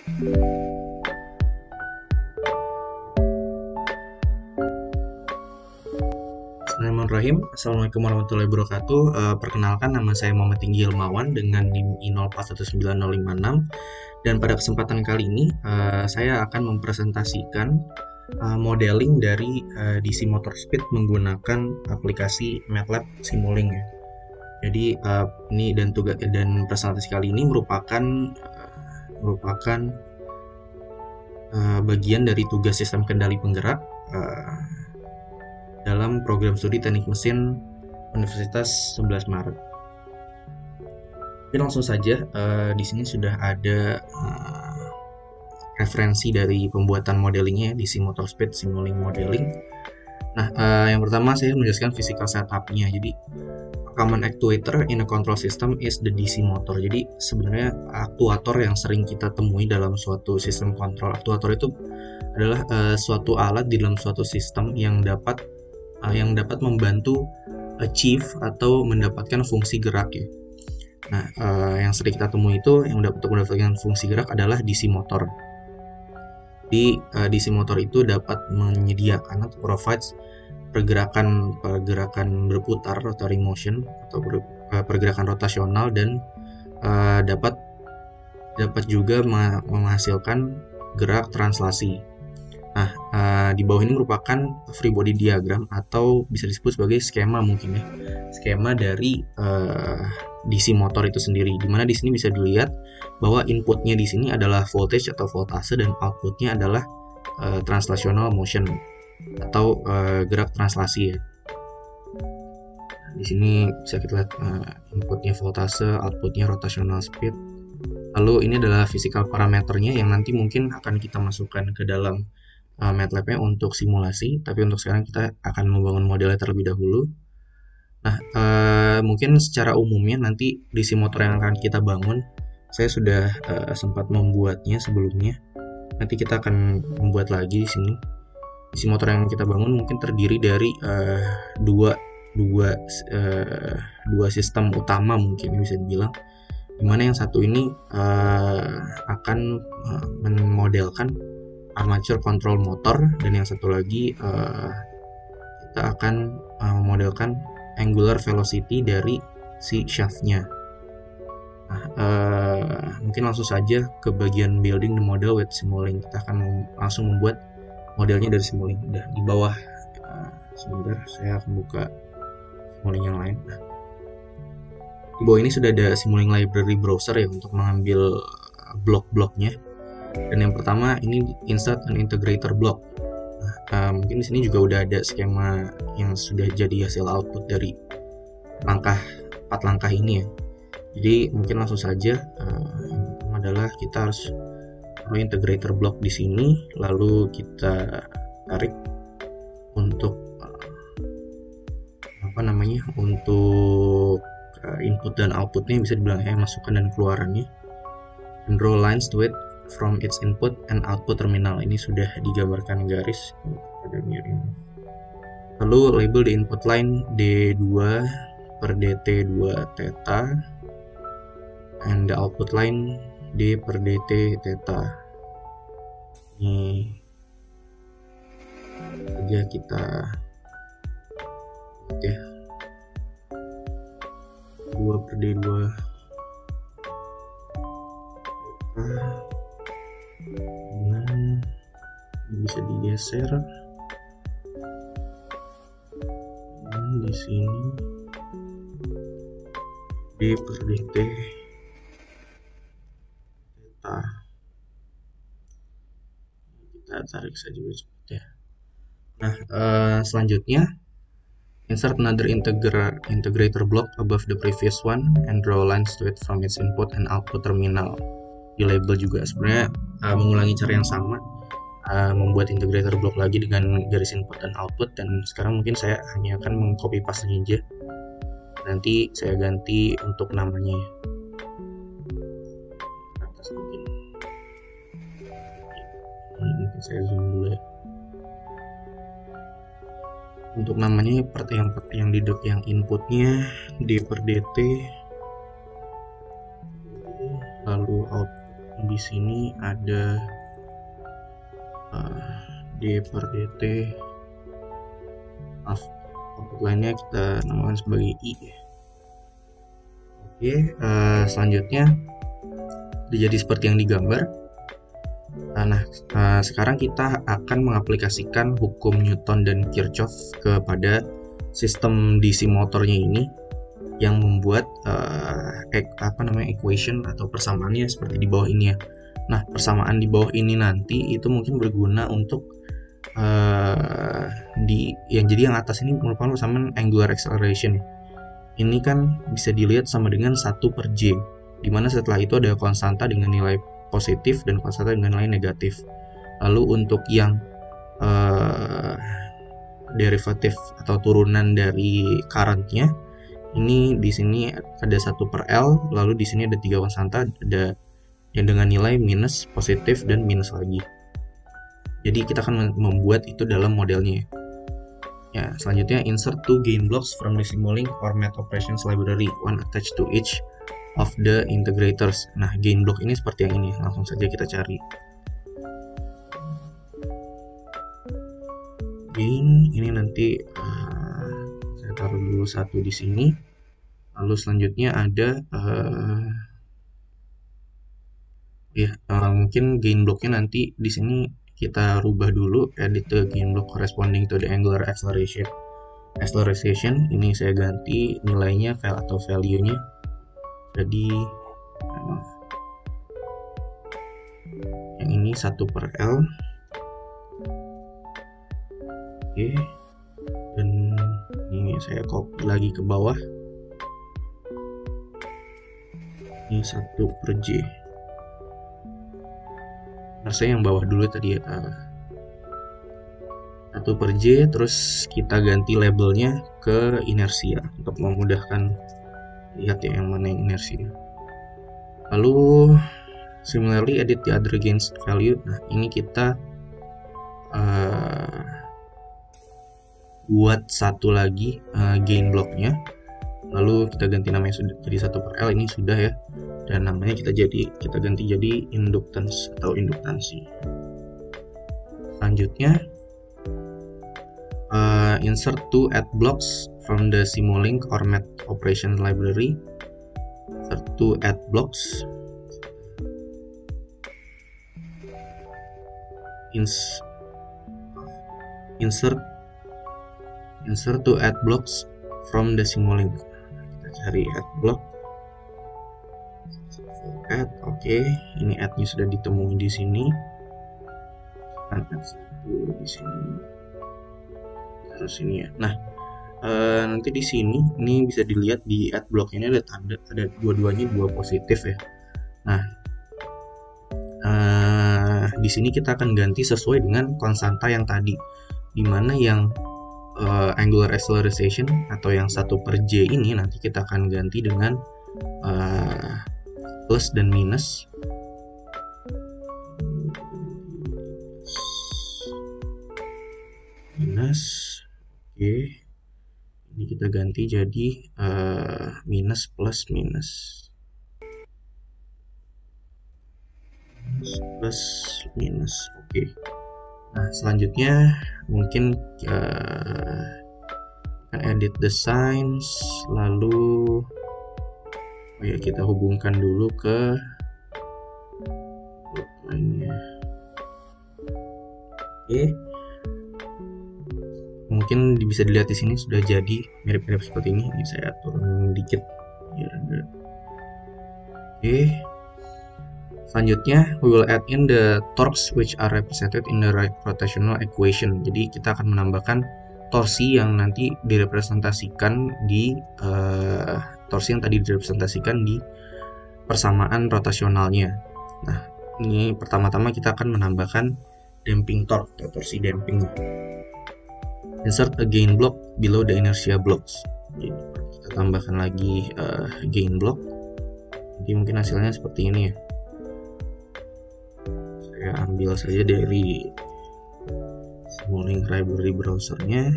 Bismillahirrahmanirrahim. Assalamualaikum warahmatullahi wabarakatuh. Perkenalkan, nama saya Muhammad Tinggi Ilmawan dengan NIM I041956. Dan pada kesempatan kali ini saya akan mempresentasikan modeling dari DC Motor Speed menggunakan aplikasi MATLAB Simulink ya. Jadi ini dan presentasi kali ini merupakan bagian dari tugas sistem kendali penggerak dalam program studi teknik mesin Universitas 11 Maret. Jadi langsung saja, di sini sudah ada referensi dari pembuatan modelingnya DC Motor Speed Simulink Modeling. Nah, yang pertama saya menjelaskan physical setup-nya. Jadi, common actuator in a control system is the DC motor. Jadi, sebenarnya aktuator yang sering kita temui dalam suatu sistem kontrol. Aktuator itu adalah suatu alat di dalam suatu sistem yang dapat membantu achieve atau mendapatkan fungsi gerak ya. Nah, yang sering kita temui itu yang dapat mendapatkan fungsi gerak adalah DC motor. Di DC motor itu dapat menyediakan atau provides pergerakan berputar rotary motion atau pergerakan rotasional dan dapat juga menghasilkan gerak translasi. Nah, di bawah ini merupakan free body diagram atau bisa disebut sebagai skema mungkin ya. Skema dari DC motor itu sendiri, di mana di sini bisa dilihat bahwa inputnya di sini adalah voltage atau voltase dan outputnya adalah translational motion atau gerak translasi ya. Di sini bisa kita lihat inputnya voltase, outputnya rotational speed. Lalu ini adalah physical parameternya yang nanti mungkin akan kita masukkan ke dalam MATLAB-nya untuk simulasi, tapi untuk sekarang kita akan membangun modelnya terlebih dahulu. Nah, mungkin secara umumnya nanti DC motor yang akan kita bangun, saya sudah sempat membuatnya sebelumnya. Nanti kita akan membuat lagi di sini. DC motor yang kita bangun mungkin terdiri dari dua sistem utama mungkin bisa dibilang, dimana yang satu ini akan memodelkan armature control motor dan yang satu lagi kita akan memodelkan angular velocity dari si shaftnya. Nah, mungkin langsung saja ke bagian building the model with Simulink. Kita akan langsung membuat modelnya dari Simulink. Udah di bawah, sebentar saya akan buka Simulink yang lain. Nah, di bawah ini sudah ada Simulink library browser ya untuk mengambil blok-bloknya. Dan yang pertama ini insert an integrator block. Nah, mungkin di sini juga udah ada skema yang sudah jadi hasil output dari 4 langkah ini ya. Jadi mungkin langsung saja, yang pertama adalah kita harus integrator block di sini, lalu kita tarik untuk untuk input dan outputnya, bisa dibilang masukan dan keluarannya, and draw lines to it from its input and output terminal. Ini sudah digambarkan garis pada miring. Lalu label the input line D2 per DT2 theta and the output line D per DT theta. Ini saja kita oke 2 per D2 theta. Bisa digeser dan di sini D per DT theta kita tarik saja ya. Nah, selanjutnya insert another integrator block above the previous one and draw lines to it from its input and output terminal. Di label juga sebenarnya mengulangi cara yang sama, membuat integrator block lagi dengan garis input dan output, dan sekarang mungkin saya hanya akan mengcopy paste aja, nanti saya ganti untuk namanya atas mungkin saya zoom dulu ya. Untuk namanya yang inputnya D per DT, lalu output D di sini ada D per DT, output lainnya kita namakan sebagai I ya. Oke, selanjutnya jadi seperti yang digambar. Sekarang kita akan mengaplikasikan hukum Newton dan Kirchhoff kepada sistem DC motornya ini, yang membuat equation atau persamaannya seperti di bawah ini ya. Nah, persamaan di bawah ini nanti itu mungkin berguna untuk jadi yang atas ini merupakan persamaan angular acceleration. Ini kan bisa dilihat sama dengan 1/J, dimana setelah itu ada konstanta dengan nilai positif dan konstanta dengan nilai negatif. Lalu untuk yang derivatif atau turunan dari currentnya, ini di sini ada 1/L, lalu di sini ada 3 konstanta, ada yang dengan nilai minus, positif, dan minus lagi. Jadi kita akan membuat itu dalam modelnya. Ya, selanjutnya insert 2 gain blocks from the Simulink or math operations library, one attached to each of the integrators. Nah, gain block ini seperti yang ini, langsung saja kita cari. Gain ini nanti saya taruh dulu 1 di sini. Lalu selanjutnya ada mungkin gain blocknya nanti di sini kita rubah dulu, edit the gain block corresponding to the angular acceleration. Ini saya ganti nilainya atau value-nya jadi yang ini 1/L. Oke, dan ini saya copy lagi ke bawah, ini 1/J. Saya yang bawah dulu tadi ya, 1/J, terus kita ganti labelnya ke inersia untuk memudahkan lihat ya yang mana yang inersia. Lalu similarly edit the other gains value. Nah, ini kita buat satu lagi gain blocknya, lalu kita ganti namanya jadi 1/L, ini sudah ya, dan namanya kita ganti jadi inductance atau induktansi. Selanjutnya insert 2 add blocks from the Simulink or math operation library. Insert 2 add blocks. Insert 2 add blocks from the Simulink. Kita cari add block. Add, oke. Ini add-nya sudah ditemui di sini. Add 1 di sini. Terus ini ya. Nah, nanti di sini ini bisa dilihat di add block ini ada tanda, ada dua-duanya 2 positif ya. Nah, di sini kita akan ganti sesuai dengan konstanta yang tadi, dimana yang angular acceleration atau yang 1/J ini nanti kita akan ganti dengan plus dan minus. Oke, ini kita ganti jadi minus plus minus. Plus minus. Oke. Nah, selanjutnya mungkin edit the signs, lalu kita hubungkan dulu ke lainnya. Oke. Mungkin bisa dilihat di sini sudah jadi mirip-mirip seperti ini. Ini saya turun dikit biar enggak. Oke. Selanjutnya, we will add in the torques which are represented in the right rotational equation. Jadi kita akan menambahkan torsi yang nanti direpresentasikan di torsi yang tadi direpresentasikan di persamaan rotasionalnya. Nah, ini pertama-tama kita akan menambahkan damping torque atau torsi damping. Insert a gain block below the inertia blocks. Jadi kita tambahkan lagi gain block. Jadi mungkin hasilnya seperti ini ya. Saya ambil saja dari Simulink library browsernya.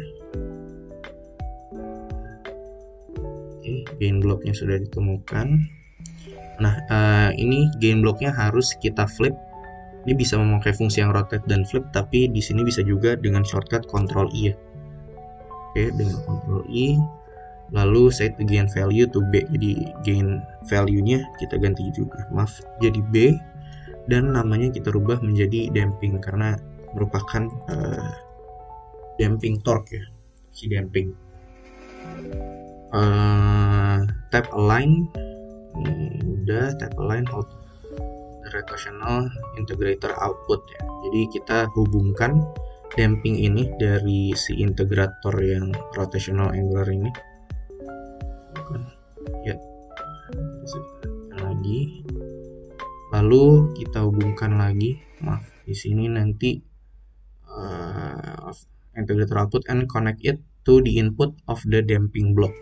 Oke, gain blocknya sudah ditemukan. Nah, ini gain blocknya harus kita flip. Ini bisa memakai fungsi yang rotate dan flip, tapi di sini bisa juga dengan shortcut Ctrl I ya. Oke, dengan Ctrl I, lalu set the gain value to B. Jadi gain value-nya kita ganti juga, jadi B, dan namanya kita rubah menjadi damping karena merupakan damping torque ya, si damping. Tab align, udah tab align out rotational integrator output ya. Jadi kita hubungkan damping ini dari si integrator yang rotational angular ini. Ya, lagi. Lalu kita hubungkan lagi, di sini nanti integrator output and connect it to the input of the damping block.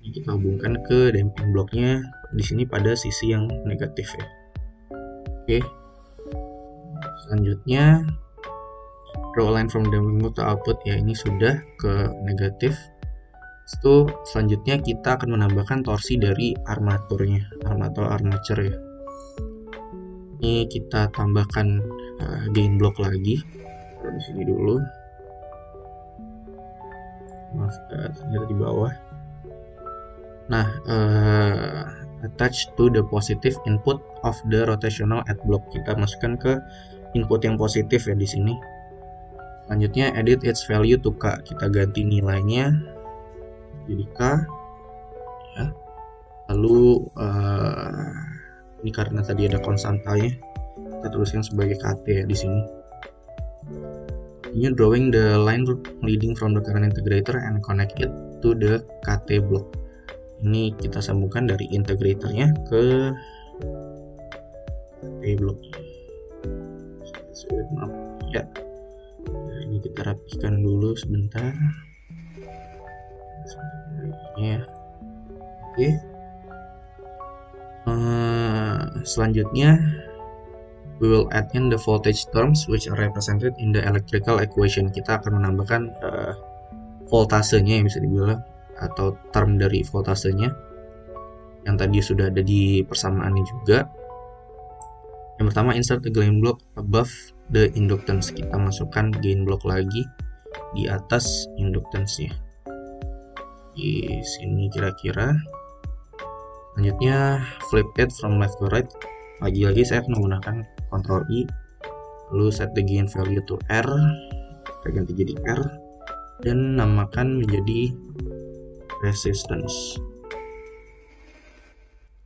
Ini kita hubungkan ke damping blocknya di sini pada sisi yang negatif ya. Oke. Selanjutnya draw a line from damping block to output ya, ini sudah ke negatif. Itu selanjutnya kita akan menambahkan torsi dari armaturnya, armature ya. Ini kita tambahkan gain block lagi. Di sini dulu. Ternyata di bawah. Nah, attach to the positive input of the rotational add block. Kita masukkan ke input yang positif ya di sini. Selanjutnya edit its value to K. Kita ganti nilainya jadi K. Ya. Lalu ini karena tadi ada konstantanya, kita tuliskan sebagai KT ya di sini. Ini drawing the line leading from the current integrator and connect it to the KT block. Ini kita sambungkan dari integratornya ke KT block. Ya, ini kita rapikan dulu sebentar. Ya, oke. Selanjutnya we will add in the voltage terms which are represented in the electrical equation. Kita akan menambahkan voltasenya yang bisa dibilang, atau term dari voltasenya yang tadi sudah ada di persamaannya juga. Yang pertama, insert the gain block above the inductance. Kita masukkan gain block lagi di atas inductance-nya di sini kira-kira. Selanjutnya flip it from left to right. Lagi-lagi saya menggunakan Ctrl I, lalu set the gain value to R, kita ganti jadi R, dan namakan menjadi resistance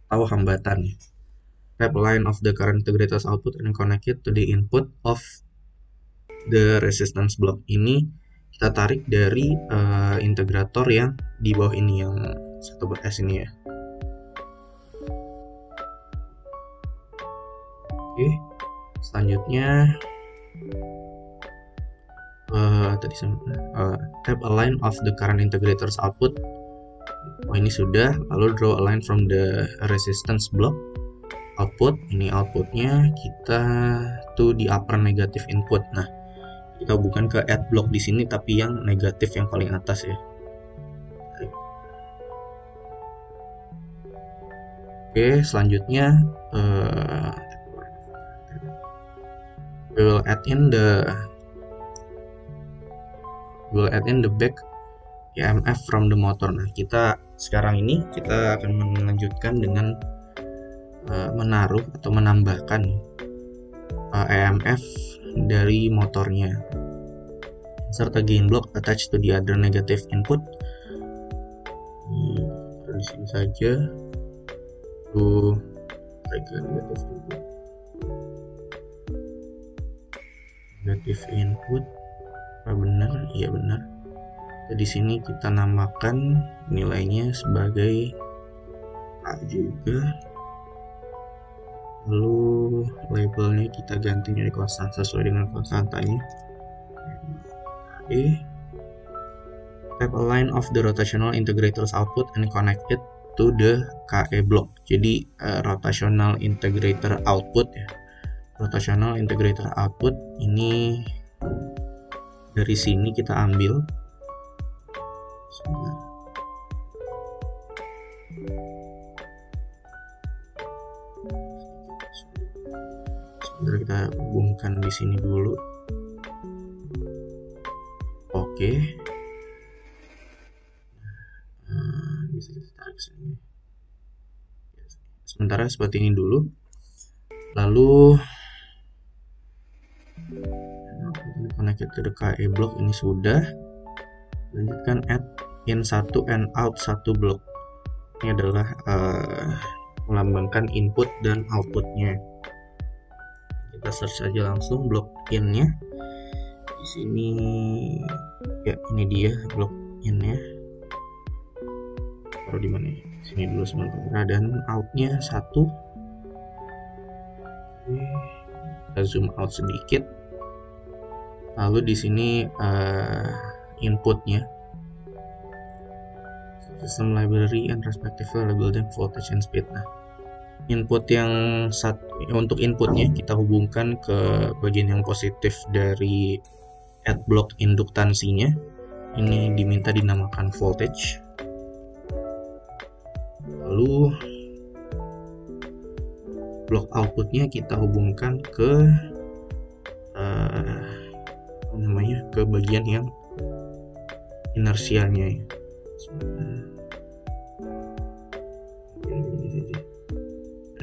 atau hambatan. Tap line of the current integrator's output and connect it to the input of the resistance block. Ini kita tarik dari integrator yang di bawah ini, yang 1/S ini ya. Oke, selanjutnya tap a line of the current integrator's output. Ini sudah. Lalu draw a line from the resistance block output. Ini outputnya kita to the upper negative input. Nah, kita hubungkan ke add block di sini, tapi yang negatif yang paling atas ya. Oke, selanjutnya we will add in the back EMF from the motor. Nah, kita sekarang ini kita akan melanjutkan dengan menaruh atau menambahkan EMF dari motornya. Insert a gain block attached to the other negative input. Di sini saja. Negative input. Apa benar? Iya benar. Di sini kita namakan nilainya sebagai A juga. Lalu labelnya kita ganti dari konstan sesuai dengan konstantanya. Oke. Tap a line of the rotational integrator's output and connect it to the KE block. Jadi rotational integrator output ya. Rotational integrator output ini dari sini kita ambil. Sebentar, kita hubungkan di sini dulu. Oke. Bisa kita tarik sini. Sementara seperti ini dulu. Lalu connected to the KE block ini sudah. Lanjutkan add in 1 and out 1 block. Ini adalah melambangkan input dan outputnya. Kita search aja langsung blok in-nya. Di sini ya, ini dia blok in-nya. Taruh di mana ya? Sini dulu sementara, dan out-nya 1. Kita zoom out sedikit. Lalu di sini inputnya, system library and respectively labeled voltage and speed. Nah, input yang untuk inputnya kita hubungkan ke bagian yang positif dari add block induktansinya. Ini diminta dinamakan voltage. Lalu block outputnya kita hubungkan ke ke bagian yang inersianya ya.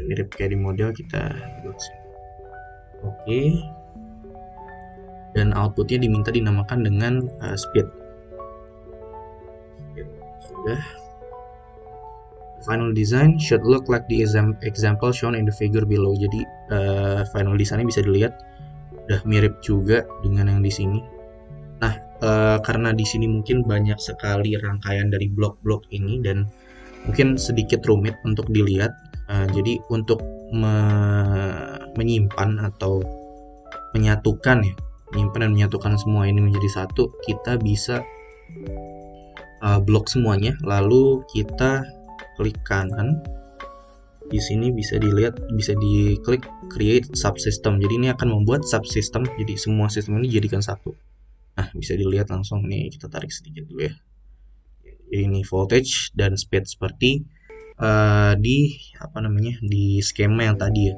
Mirip kayak di model kita buat sini. Oke. Dan outputnya diminta dinamakan dengan speed. Sudah. Final design should look like the example shown in the figure below. Jadi final design-nya bisa dilihat udah mirip juga dengan yang di sini. Nah, karena di sini mungkin banyak sekali rangkaian dari blok-blok ini dan mungkin sedikit rumit untuk dilihat. Jadi untuk menyimpan atau menyatukan dan menyatukan semua ini menjadi satu, kita bisa blok semuanya, lalu kita klik kanan. Di sini bisa dilihat, bisa diklik create subsystem. Jadi ini akan membuat subsystem, jadi semua sistem ini dijadikan satu. Nah, bisa dilihat langsung nih, kita tarik sedikit dulu ya. Jadi ini voltage dan speed seperti di skema yang tadi ya.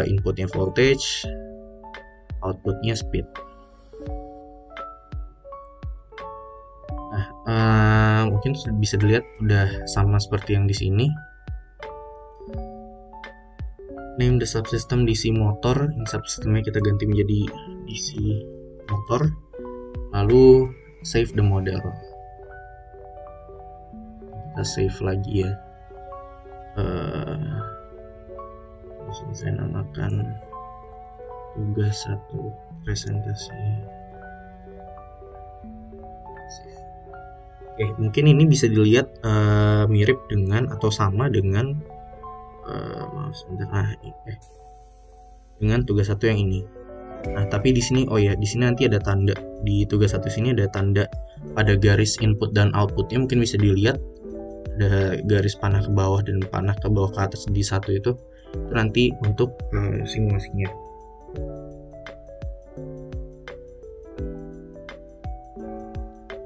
Inputnya voltage, outputnya speed. Nah, mungkin bisa dilihat udah sama seperti yang di sini. Name the subsystem DC motor. Ini subsystemnya kita ganti menjadi DC motor. Lalu save the model. Kita save lagi ya. Saya namakan tugas 1 presentasi. Oke, mungkin ini bisa dilihat mirip dengan atau sama dengan dengan tugas 1 yang ini. Nah, tapi di sini di sini nanti ada tanda. Di tugas 1 sini ada tanda pada garis input dan outputnya, mungkin bisa dilihat ada garis panah ke bawah dan panah ke bawah ke atas di 1 itu nanti untuk simulasinya.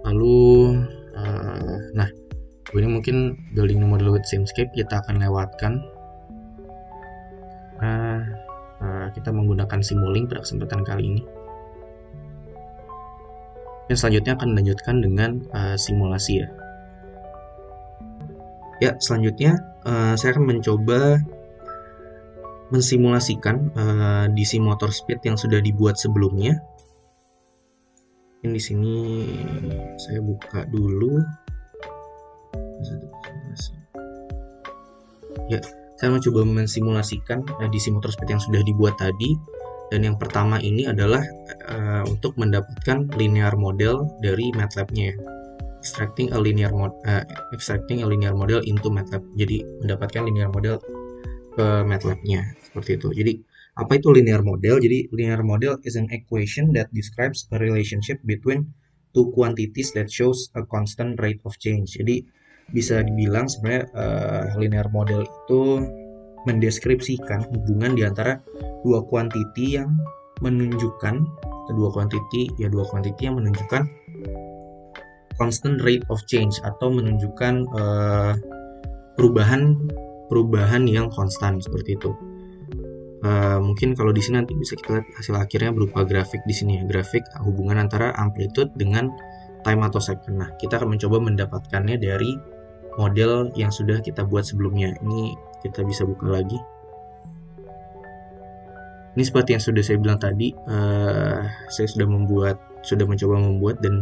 Lalu ini mungkin building model with Simscape kita akan lewatkan. Kita menggunakan Simulink pada kesempatan kali ini. Dan selanjutnya akan dilanjutkan dengan simulasi ya. Ya, selanjutnya saya akan mencoba mensimulasikan DC motor speed yang sudah dibuat sebelumnya. Ini di sini saya buka dulu. Ya, saya mencoba mensimulasikan DC motor speed yang sudah dibuat tadi. Dan yang pertama ini adalah untuk mendapatkan linear model dari MATLAB-nya. Extracting a linear model into MATLAB. Jadi mendapatkan linear model ke MATLAB-nya seperti itu. Jadi apa itu linear model? Jadi linear model is an equation that describes a relationship between two quantities that shows a constant rate of change. Jadi bisa dibilang sebenarnya linear model itu mendeskripsikan hubungan di antara dua kuantiti yang menunjukkan yang menunjukkan constant rate of change atau menunjukkan perubahan yang konstan seperti itu. Mungkin kalau di sini nanti bisa kita lihat hasil akhirnya berupa grafik di sini ya, grafik hubungan antara amplitude dengan time atau second. Nah, kita akan mencoba mendapatkannya dari model yang sudah kita buat sebelumnya. Ini kita bisa buka lagi. Ini seperti yang sudah saya bilang tadi, saya sudah mencoba membuat, dan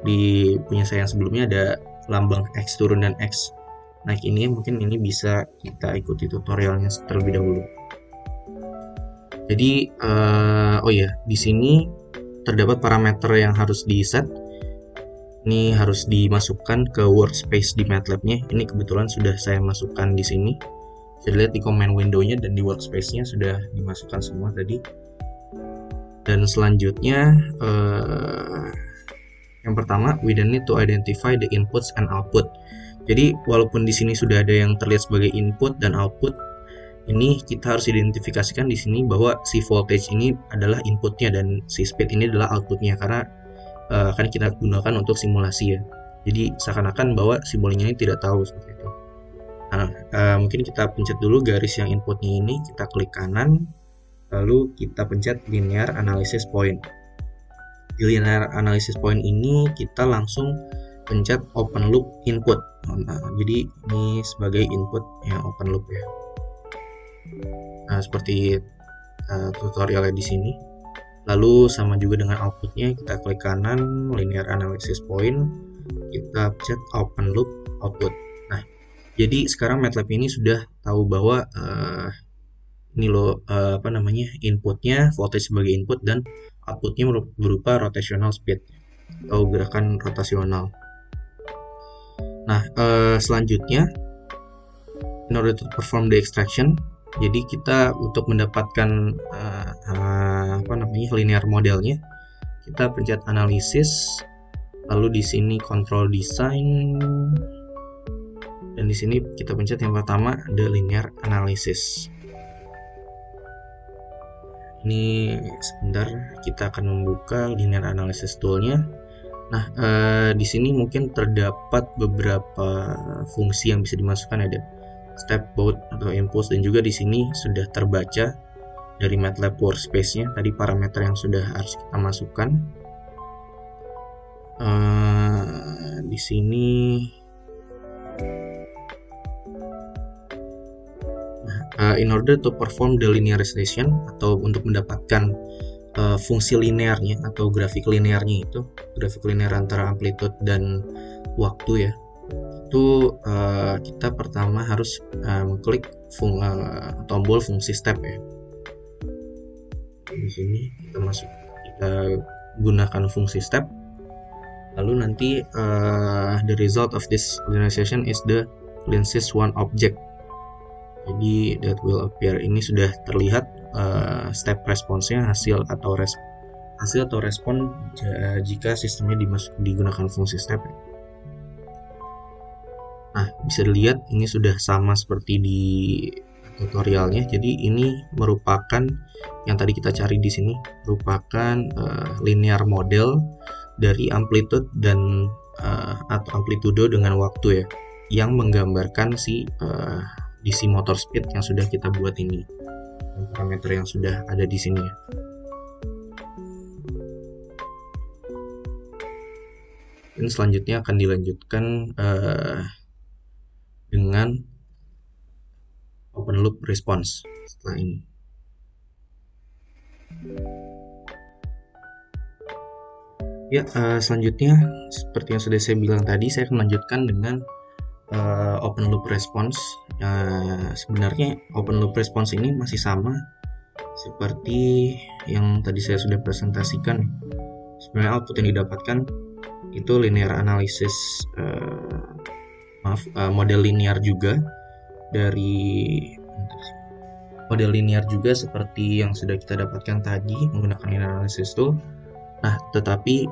di punya saya yang sebelumnya ada lambang X turun dan X naik. Ini mungkin ini bisa kita ikuti tutorialnya terlebih dahulu. Jadi, oh ya, di sini terdapat parameter yang harus di-set. Ini harus dimasukkan ke workspace di MATLAB-nya. Ini kebetulan sudah saya masukkan di sini. Bisa dilihat di command window-nya dan di workspace-nya sudah dimasukkan semua tadi. Dan selanjutnya, yang pertama, we don't need to identify the inputs and output. Jadi, walaupun di sini sudah ada yang terlihat sebagai input dan output, ini kita harus identifikasikan di sini bahwa si voltage ini adalah inputnya dan si speed ini adalah outputnya, karena akan kita gunakan untuk simulasi ya. Jadi seakan-akan bahwa simulasinya ini tidak tahu seperti itu. Nah, mungkin kita pencet dulu garis yang inputnya ini, kita klik kanan, lalu kita pencet linear analysis point. Di linear analysis point ini kita langsung pencet open loop input. Nah, jadi ini sebagai input yang open loop ya. Nah, seperti tutorialnya di sini. Lalu sama juga dengan outputnya, kita klik kanan linear analysis point, kita pencet open loop output. Nah, jadi sekarang MATLAB ini sudah tahu bahwa ini loh inputnya voltage sebagai input dan outputnya berupa rotational speed atau gerakan rotasional. Nah, selanjutnya, in order to perform the extraction, jadi kita untuk mendapatkan linear modelnya, kita pencet analisis, lalu di sini control design, dan di sini kita pencet yang pertama ada linear analysis. Ini sebentar, kita akan membuka linear analysis toolnya. Nah, di sini mungkin terdapat beberapa fungsi yang bisa dimasukkan, ada step, both atau impulse, dan juga di sini sudah terbaca dari MATLAB workspace-nya tadi parameter yang sudah harus kita masukkan. Di sini in order to perform the linearization atau untuk mendapatkan fungsi linearnya atau grafik linearnya, itu grafik linear antara amplitude dan waktu ya, itu kita pertama harus mengklik tombol fungsi step ya. Di sini kita gunakan fungsi step, lalu nanti the result of this linearization is the cleanest one object. Jadi that will appear, ini sudah terlihat step response-nya, hasil atau respon jika sistemnya digunakan fungsi step. Nah, bisa dilihat ini sudah sama seperti di tutorialnya. Jadi ini merupakan yang tadi kita cari di sini, merupakan linear model dari amplitude dan atau amplitudo dengan waktu ya, yang menggambarkan si DC motor speed yang sudah kita buat ini, parameter yang sudah ada di sini ya. Dan selanjutnya akan dilanjutkan dengan open loop response setelah ini. Ya, selanjutnya seperti yang sudah saya bilang tadi, saya akan melanjutkan dengan open loop response. Sebenarnya open loop response ini masih sama seperti yang tadi saya sudah presentasikan. Sebenarnya output yang didapatkan itu linear analysis, model linear juga, dari model linear juga seperti yang sudah kita dapatkan tadi menggunakan linear analysis tool. Nah, tetapi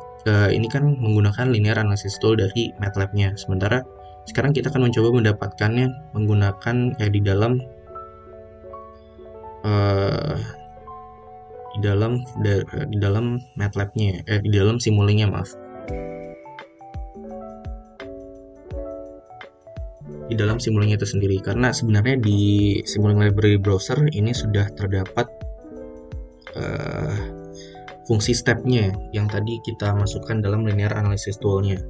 ini kan menggunakan linear analysis tool dari MATLAB-nya. Sementara sekarang kita akan mencoba mendapatkannya menggunakan di dalam MATLAB-nya, di dalam Simulink-nya, maaf. di dalam Simulink itu sendiri, karena sebenarnya di Simulink Library Browser ini sudah terdapat fungsi stepnya yang tadi kita masukkan dalam linear analysis toolnya.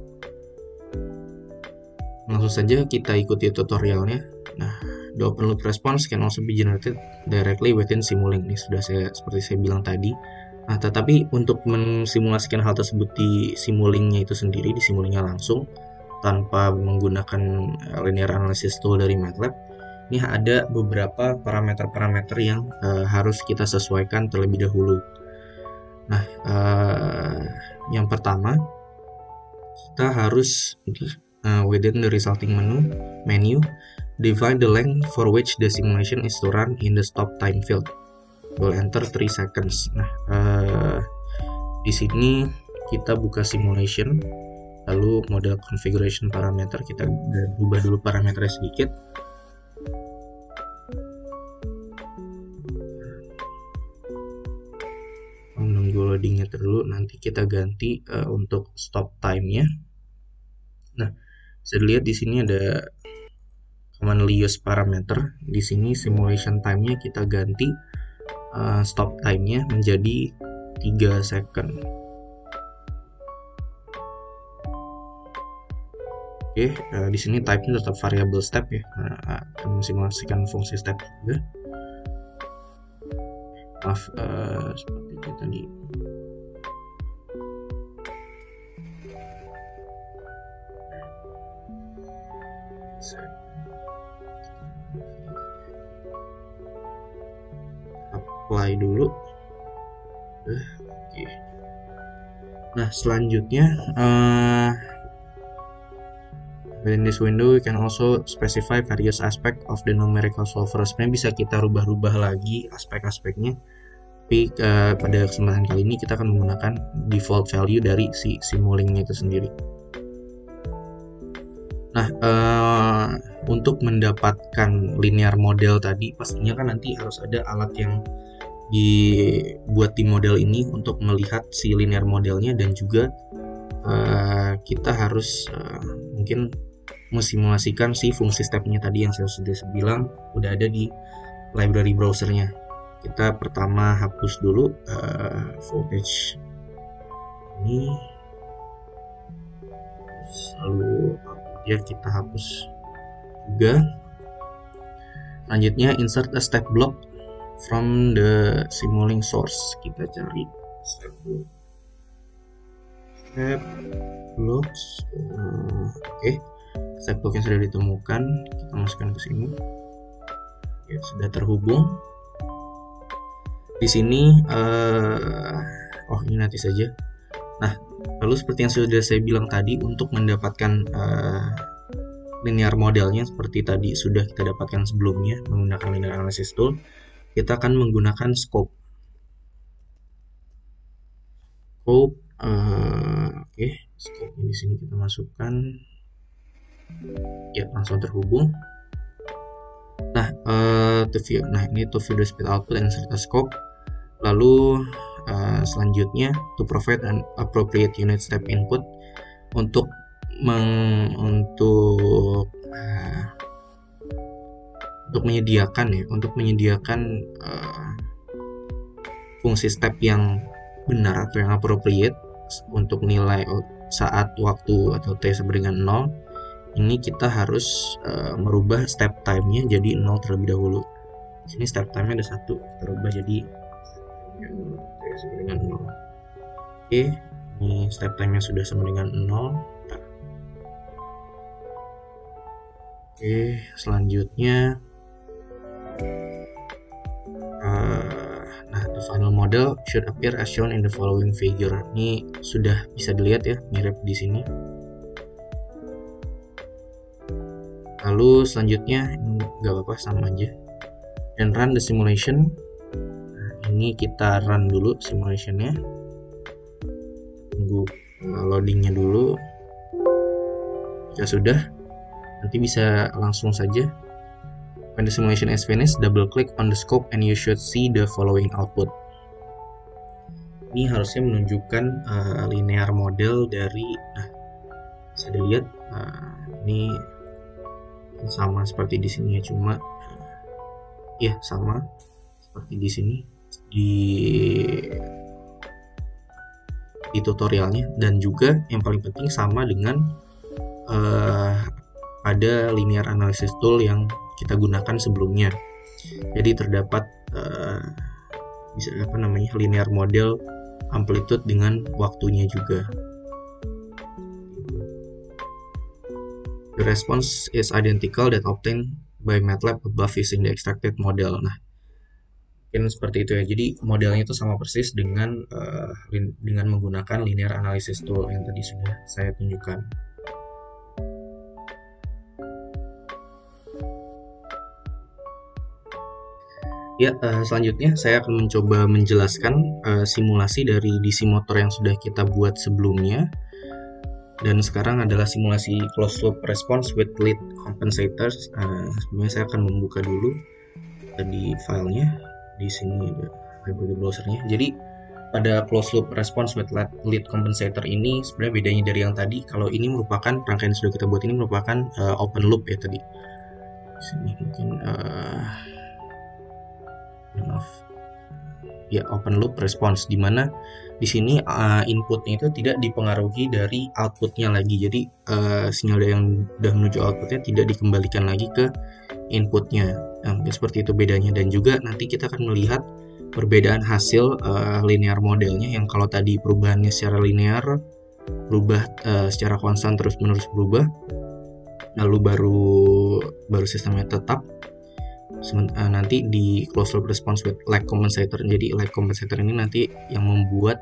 Langsung saja kita ikuti tutorialnya. Nah, the open loop response can also be generated directly within Simulink. Ini sudah seperti saya bilang tadi. Nah, tetapi untuk mensimulasikan hal tersebut di Simulink-nya itu sendiri, di Simulink-nya langsung tanpa menggunakan linear analysis tool dari MATLAB, ini ada beberapa parameter-parameter yang harus kita sesuaikan terlebih dahulu. Nah, yang pertama kita harus within the resulting menu define the length for which the simulation is to run in the stop time field. We'll enter 3 seconds. Nah, di sini kita buka simulation, lalu model configuration parameter, kita ubah dulu parameternya sedikit. Menunggu loadingnya dulu, nanti kita ganti untuk stop time-nya. Nah, bisa dilihat di sini ada commonly used parameter. Di sini simulation time-nya kita ganti stop time-nya menjadi 3 second. Oke, di sini type-nya tetap variable step ya, akan mensimulasikan fungsi step juga. Maaf, seperti itu tadi. Apply dulu. Oke. Nah, selanjutnya within this window you can also specify various aspect of the numerical solver. Sebenarnya bisa kita rubah-rubah lagi aspek-aspeknya, tapi pada kesempatan kali ini kita akan menggunakan default value dari si Simulink-nya itu sendiri. Nah, untuk mendapatkan linear model tadi, pastinya kan nanti harus ada alat yang dibuat di model ini untuk melihat si linear modelnya, dan juga kita harus mungkin mensimulasikan si fungsi stepnya tadi yang saya sudah bilang udah ada di library browsernya. Kita pertama hapus dulu voltage ini, lalu ya kita hapus juga. Selanjutnya insert a step block from the Simulink source. Kita cari step blocks. Oke, step block yang sudah ditemukan kita masukkan ke sini. Ya, sudah terhubung. Di sini ini nanti saja. Nah, lalu seperti yang sudah saya bilang tadi, untuk mendapatkan linear modelnya seperti tadi sudah kita dapatkan sebelumnya menggunakan linear analysis tool, kita akan menggunakan scope. Scope di sini kita masukkan. Ya, langsung terhubung. Nah, ini to view the speed output and insert a scope. Lalu selanjutnya to provide an appropriate unit step input untuk menyediakan fungsi step yang benar atau yang appropriate untuk nilai saat waktu atau t sama dengan 0. Ini kita harus merubah step time-nya jadi 0 terlebih dahulu. Di sini step time-nya ada 1, kita rubah jadi t sama dengan 0. Oke, ini step time-nya sudah sama dengan 0. Oke, selanjutnya the final model should appear as shown in the following figure. Ini sudah bisa dilihat ya, mirip di sini. Lalu selanjutnya nggak apa-apa, sama aja, dan run the simulation. Nah, ini kita run dulu simulationnya, tunggu loadingnya dulu. Jika sudah, nanti bisa langsung saja. When the simulation is finished, double click on the scope and you should see the following output. Ini harusnya menunjukkan linear model dari, nah bisa dilihat ini sama seperti di sini ya, cuma ya sama seperti di sini di tutorialnya, dan juga yang paling penting sama dengan pada linear analysis tool yang kita gunakan sebelumnya. Jadi terdapat linear model amplitude dengan waktunya juga. The response is identical that obtained by MATLAB above using the extracted model. Nah, mungkin seperti itu ya. Jadi modelnya itu sama persis dengan menggunakan linear analysis tool yang tadi sudah saya tunjukkan. Ya, selanjutnya saya akan mencoba menjelaskan simulasi dari DC motor yang sudah kita buat sebelumnya. Dan sekarang adalah simulasi closed loop response with lead compensators. Sebenarnya saya akan membuka dulu di filenya. Di sini ada library browsernya. Jadi pada closed loop response with lead compensator ini sebenarnya bedanya dari yang tadi. Kalau ini merupakan rangkaian yang sudah kita buat ini merupakan open loop ya tadi. Di sini mungkin open loop response, di mana di sini inputnya itu tidak dipengaruhi dari outputnya lagi. Jadi sinyal yang sudah menuju outputnya tidak dikembalikan lagi ke inputnya. Seperti itu bedanya. Dan juga nanti kita akan melihat perbedaan hasil linear modelnya, yang kalau tadi perubahannya secara linear berubah secara konstan terus menerus berubah, lalu baru sistemnya tetap. Nanti di closed loop response with lag compensator, jadi lag compensator ini nanti yang membuat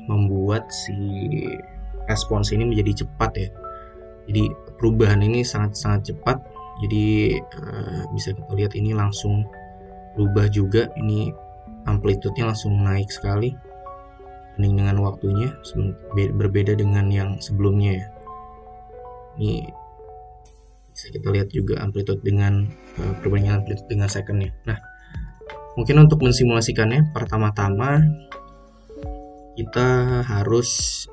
membuat si respons ini menjadi cepat ya. Jadi perubahan ini sangat cepat. Jadi bisa kita lihat ini langsung berubah juga, ini amplitude-nya langsung naik sekali dengan waktunya, berbeda dengan yang sebelumnya ya. Ini bisa kita lihat juga amplitude dengan perbandingan amplitude dengan secondnya. Nah, mungkin untuk mensimulasikannya pertama-tama kita harus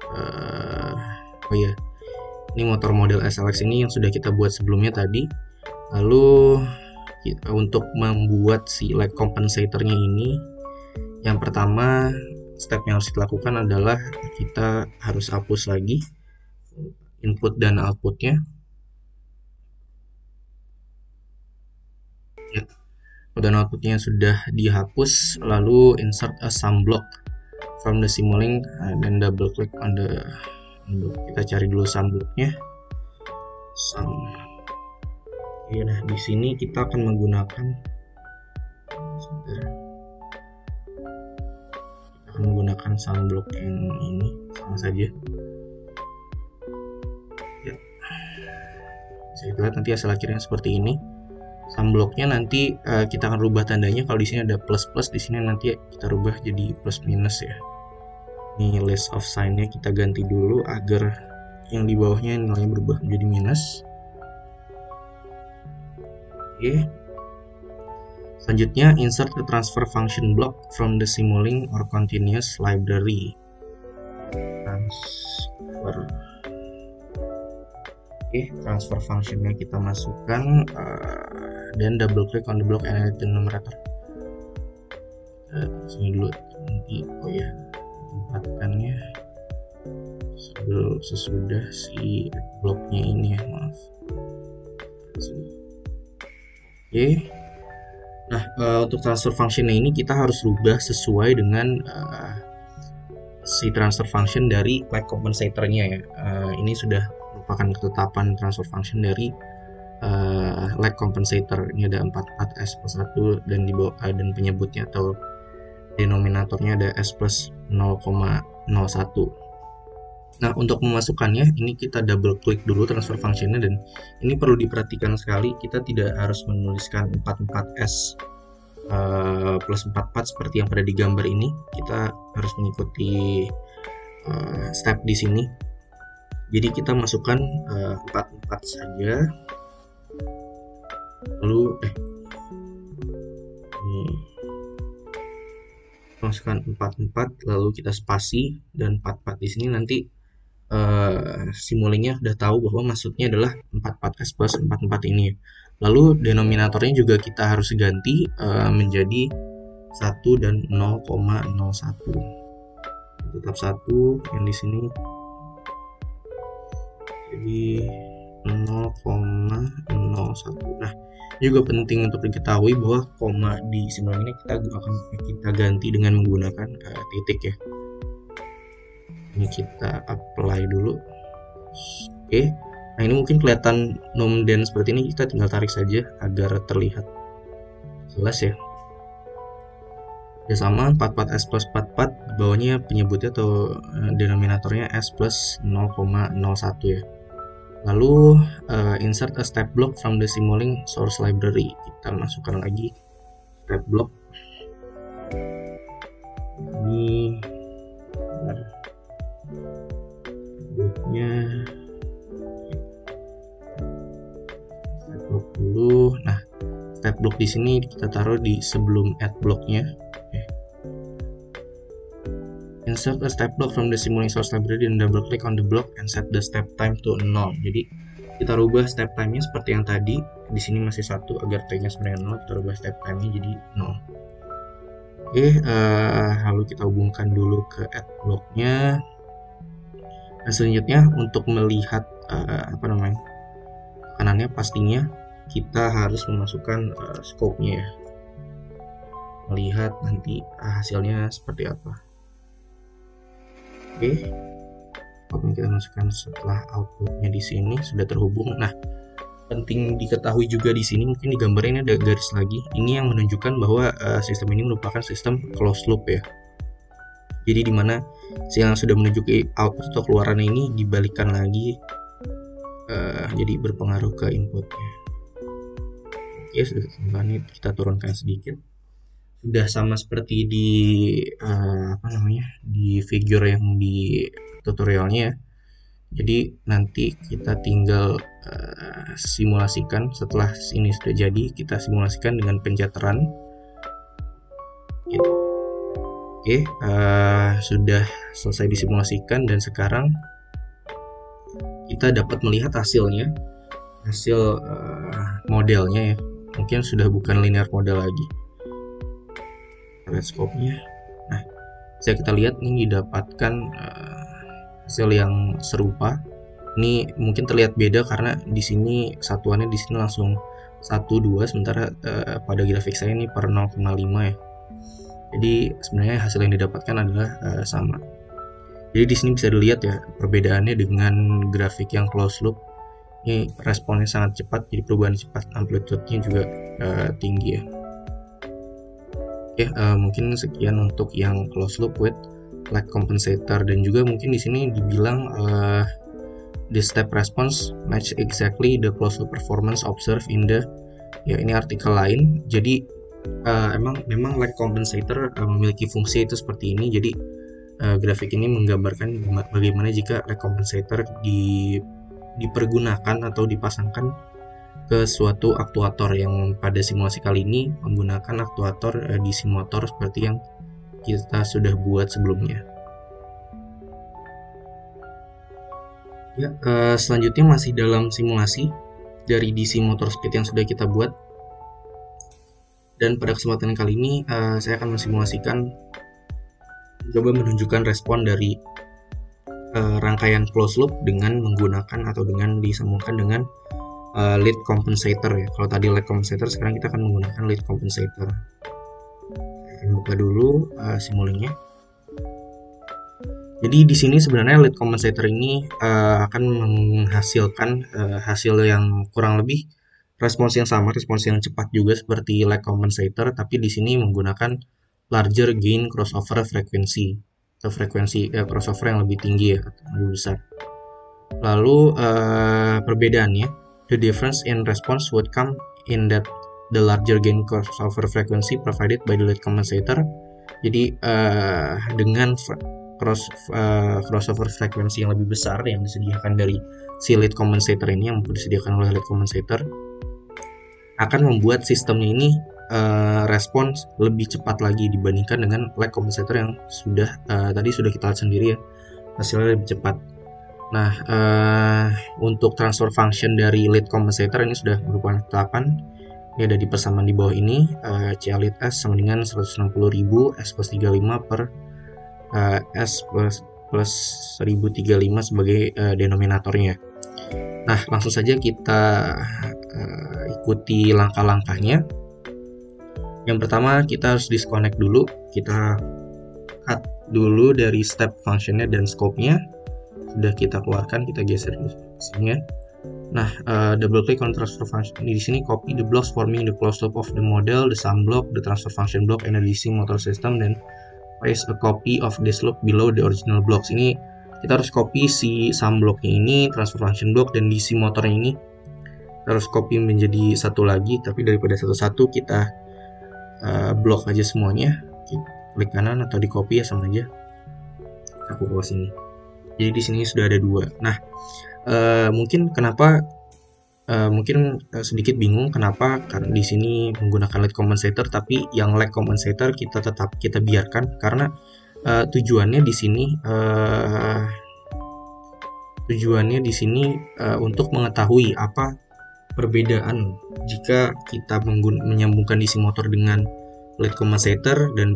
ini motor model SLX ini yang sudah kita buat sebelumnya tadi. Lalu untuk membuat si lag compensatornya ini, yang pertama step yang harus dilakukan adalah kita harus hapus lagi input dan outputnya. Dan outputnya sudah dihapus, lalu insert a sum block from the Simulink, dan double click on the kita cari dulu sum blocknya. Nah di sini kita akan menggunakan sum block yang ini, sama saja ya. Bisa kita lihat nanti hasil akhirnya seperti ini. Sum blocknya nanti kita akan rubah tandanya. Kalau di sini ada plus plus, di sini nanti kita rubah jadi plus minus ya. Ini list of sign-nya kita ganti dulu agar yang di bawahnya nilainya berubah menjadi minus. Oke. Selanjutnya insert the transfer function block from the Simulink or continuous library. Transfer functionnya kita masukkan, dan double click on the block and edit the numerator. Sini dulu nanti tempatkannya sesudah si bloknya ini ya, maaf. Oke. Nah, untuk transfer functionnya ini kita harus rubah sesuai dengan si transfer function dari lag compensatornya ya. Ini sudah merupakan ketetapan transfer function dari lag compensator. Ini ada 44S plus 1, dan di bawah dan penyebutnya atau denominatornya ada S plus 0,01. Nah, untuk memasukkannya ini kita double klik dulu transfer functionnya, dan ini perlu diperhatikan sekali, kita tidak harus menuliskan 44S plus 44 seperti yang pada di gambar ini. Kita harus mengikuti step di sini. Jadi kita masukkan 44 saja. Lalu ini masukkan 44, lalu kita spasi, dan 44 di sini nanti Simulingnya udah tahu bahwa maksudnya adalah 44S plus 44 ini. Lalu denominatornya juga kita harus ganti menjadi 1 dan 0,01. Tetap 1 yang di sini. Jadi 0,01. Nah, juga penting untuk diketahui bahwa koma di simulan ini kita ganti dengan menggunakan titik ya. Ini kita apply dulu. Oke. Nah, ini mungkin kelihatan nomden seperti ini, kita tinggal tarik saja agar terlihat jelas ya. Ya sama 44S plus 44, bawahnya penyebutnya atau denominatornya S plus 0,01 ya. Lalu insert a step block from the Simulink source library. Kita masukkan lagi step block. Ini blocknya step block dulu. Nah, step block di sini kita taruh di sebelum add blocknya. Insert a step block from the Simulink source library dan double click on the block and set the step time to 0. Jadi kita rubah step time-nya seperti yang tadi. Di sini masih 1 agar t-nya sebenarnya 0. Kita rubah step time-nya jadi 0. Oke, lalu kita hubungkan dulu ke add block-nya. Nah, selanjutnya untuk melihat tekanannya pastinya kita harus memasukkan scope-nya ya. Melihat nanti hasilnya seperti apa. Oke, outputnya kita masukkan setelah outputnya di sini sudah terhubung. Nah, penting diketahui juga di sini, mungkin di gambar ini ada garis lagi. Ini yang menunjukkan bahwa sistem ini merupakan sistem closed loop ya. Jadi dimana yang sudah menunjuki output atau keluarannya ini dibalikan lagi, jadi berpengaruh ke inputnya. Oke, sudah ini kita turunkan sedikit. Sudah sama seperti di di figure yang di tutorialnya ya. Jadi nanti kita tinggal simulasikan. Setelah ini sudah jadi, kita simulasikan dengan pencetran gitu. Oke, sudah selesai disimulasikan dan sekarang kita dapat melihat hasilnya, hasil modelnya ya. Mungkin sudah bukan linear model lagi. Lihat scope-nya. Nah, bisa kita lihat ini didapatkan hasil yang serupa. Ini mungkin terlihat beda karena di sini satuannya di sini langsung 1 2, sementara pada grafik saya ini per 0,5 ya. Jadi sebenarnya hasil yang didapatkan adalah sama. Jadi di sini bisa dilihat ya perbedaannya dengan grafik yang closed loop. Ini responnya sangat cepat, jadi perubahan cepat, amplitude-nya juga tinggi ya. Oke, mungkin sekian untuk yang closed loop with lag compensator, dan juga mungkin di sini dibilang the step response match exactly the closed loop performance observed in the, ya ini artikel lain. Jadi memang lag compensator memiliki fungsi itu seperti ini. Jadi grafik ini menggambarkan bagaimana jika lag compensator dipergunakan atau dipasangkan ke suatu aktuator, yang pada simulasi kali ini menggunakan aktuator DC motor seperti yang kita sudah buat sebelumnya. Ya, selanjutnya masih dalam simulasi dari DC motor speed yang sudah kita buat. Dan pada kesempatan kali ini saya akan mensimulasikan, coba menunjukkan respon dari rangkaian closed loop dengan menggunakan atau dengan disambungkan dengan lead compensator ya. Kalau tadi lag compensator, sekarang kita akan menggunakan lead compensator. Saya buka dulu simulingnya. Jadi di sini sebenarnya lead compensator ini akan menghasilkan hasil yang kurang lebih respons yang sama, respons yang cepat juga seperti lag compensator, tapi di sini menggunakan larger gain crossover frequency atau frekuensi crossover yang lebih tinggi ya, lebih besar. Lalu perbedaannya, the difference in response would come in that the larger gain crossover frequency provided by the lead compensator. Jadi dengan crossover frekuensi yang lebih besar yang disediakan dari si lead compensator ini, yang disediakan oleh lead compensator, akan membuat sistemnya ini respons lebih cepat lagi dibandingkan dengan lag compensator yang tadi sudah kita lihat sendiri ya, hasilnya lebih cepat. Nah, untuk transfer function dari lead compensator ini sudah merupakan ketetapan. Ini ada di persamaan di bawah ini, CA lead S sama dengan 160.000 S plus 35 per S plus 1035 sebagai denominatornya. Nah, langsung saja kita ikuti langkah-langkahnya. Yang pertama, kita harus disconnect dulu. Kita cut dulu dari step functionnya dan scope-nya. Sudah kita keluarkan, kita geser ke sini ya. Nah, double click on transfer function. Di sini copy the blocks forming the closed loop of the model, the sum block, the transfer function block, and the DC motor system, dan paste a copy of this loop below the original blocks. Ini kita harus copy si sum blocknya ini, transfer function block, dan DC motornya ini. Kita harus copy menjadi satu lagi, tapi daripada satu-satu kita blok aja semuanya. Klik kanan atau di copy ya sama aja. Aku bawa sini. Jadi di sini sudah ada dua. Nah, mungkin kenapa sedikit bingung kenapa karena di sini menggunakan lag compensator, tapi yang lag compensator kita biarkan karena tujuannya di sini untuk mengetahui apa perbedaan jika kita menyambungkan DC motor dengan lag compensator dan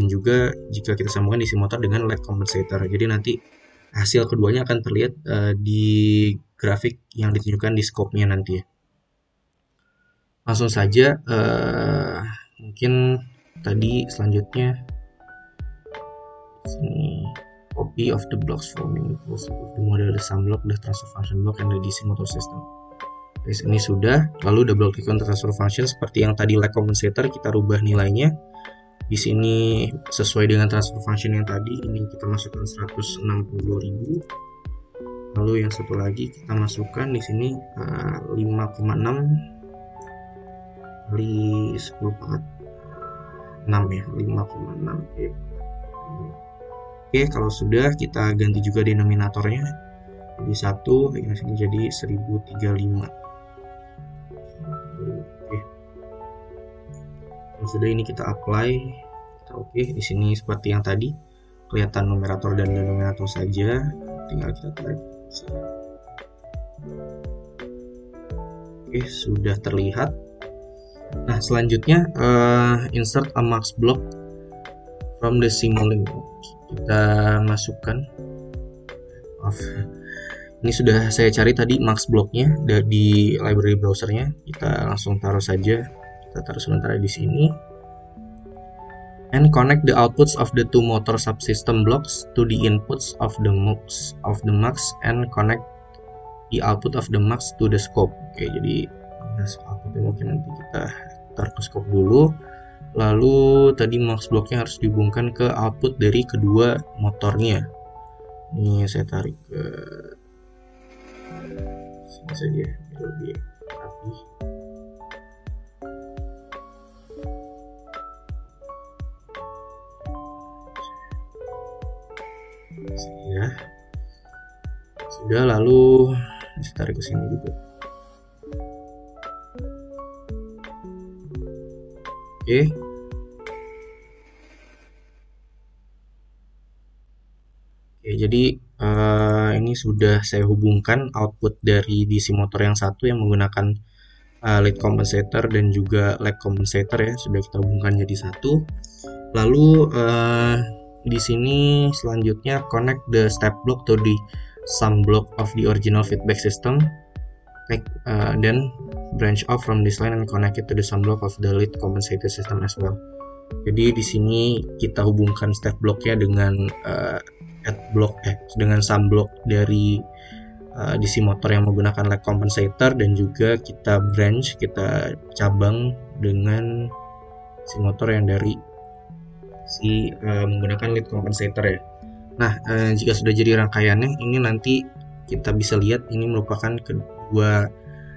juga jika kita sambungkan DC motor dengan lag compensator. Jadi nanti hasil keduanya akan terlihat di grafik yang ditunjukkan di scope-nya nanti ya. Langsung saja, mungkin tadi selanjutnya sini copy of the blocks forming the model, the sum block, the transfer function block, and the DC motor system. Guys, ini sudah. Lalu double click on transfer function seperti yang tadi lag compensator, kita rubah nilainya. Di sini sesuai dengan transfer function yang tadi, ini kita masukkan 160.000. Lalu yang satu lagi kita masukkan di sini 5,6 kali 10 pangkat 6 ya, 5,6. Oke, kalau sudah kita ganti juga denominatornya jadi 1, ini sini jadi 1035. Sudah, ini kita apply, kita oke. Di sini seperti yang tadi kelihatan numerator dan denominator saja, tinggal kita tarik. Oke, sudah terlihat. Nah, selanjutnya insert a max block from the Simulink. Kita masukkan, ini sudah saya cari tadi max blocknya di library browsernya. Kita langsung taruh saja. Kita taruh sementara di sini. And connect the outputs of the two motor subsystem blocks to the inputs of the mux and connect the output of the mux to the scope. Oke, jadi outputnya mungkin nanti kita taruh ke scope dulu. Lalu tadi mux blocknya harus dihubungkan ke output dari kedua motornya. Ini saya tarik ke sini saja lebih rapi. Ya, sudah. Lalu saya tarik ke sini juga. Oke. Jadi ini sudah saya hubungkan output dari DC motor yang satu yang menggunakan lead compensator dan juga lag compensator ya, sudah kita hubungkan jadi satu. Lalu di sini selanjutnya connect the step block to the sum block of the original feedback system. Then branch off from this line and connect it to the sum block of the lead compensator system as well. Jadi di sini kita hubungkan step blocknya dengan dengan sum block dari DC motor yang menggunakan lag compensator, dan juga kita kita cabang dengan DC motor yang dari menggunakan lead compensator ya. Nah, jika sudah jadi rangkaiannya, ini nanti kita bisa lihat ini merupakan